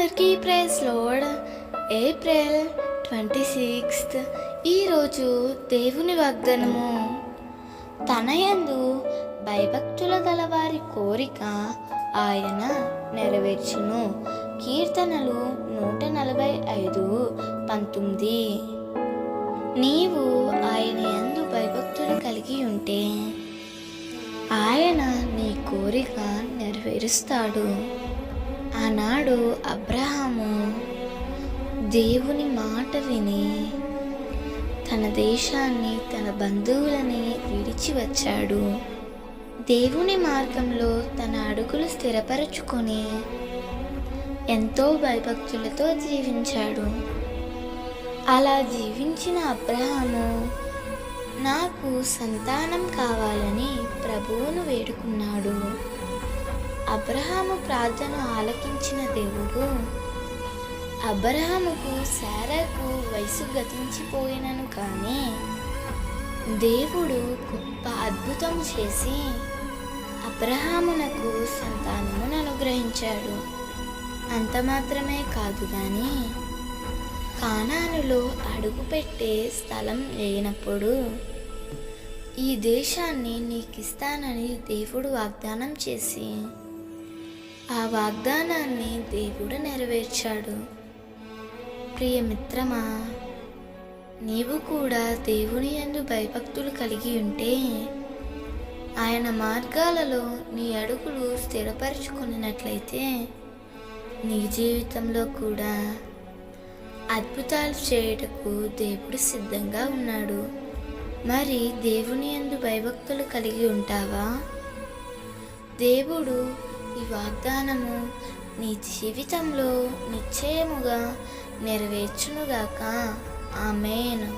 అందరికీ praise lord. April 26 ఈరోజు దేవుని వాగ్దానము. తన యందు భయభక్తుల గల వారి కోరిక ఆయన నెరవేర్చును. కీర్తనలు 145:19. నీవు ఆయన యందు భయభక్తులు కలిగి ఉంటే ఆయన నీ కోరిక నెరవేరుస్తాడు. ఆనాడు అబ్రహాము దేవుని మాట విని తన దేశాన్ని, తన బంధువులని విడిచి వచ్చాడు. దేవుని మార్గంలో తన అడుగులు స్థిరపరచుకొని ఎంతో భయభక్తులతో జీవించాడు. అలా జీవించిన అబ్రహాము నాకు సంతానం కావాలని ప్రభువును వేడుకున్నాడు. అబ్రహాము ప్రార్థన ఆలకించిన దేవుడు అబ్రహాముకు శారాకు వయసు గతించిపోయినను కానీ దేవుడు గొప్ప అద్భుతం చేసి అబ్రహామునకు సంతానమును అనుగ్రహించాడు. అంత మాత్రమే కాదు కానీ కానానులో అడుగుపెట్టే స్థలం లేనప్పుడు ఈ దేశాన్ని నీకిస్తానని దేవుడు వాగ్దానం చేసి ఆ వాగ్దానాన్ని దేవుడు నెరవేర్చాడు. ప్రియమిత్రమా, నీవు కూడా దేవుని యందు భయభక్తులు కలిగి ఉంటే ఆయన మార్గాలలో నీ అడుగులు స్థిరపరచుకున్నట్లయితే నీ జీవితంలో కూడా అద్భుతాలు చేయుటకు దేవుడు సిద్ధంగా ఉన్నాడు. మరి దేవుని యందు భయభక్తులు కలిగి ఉంటావా? దేవుడు ఈ వాగ్దానము నీ జీవితంలో నిశ్చయముగా నెరవేర్చునుగాక. ఆమేన్.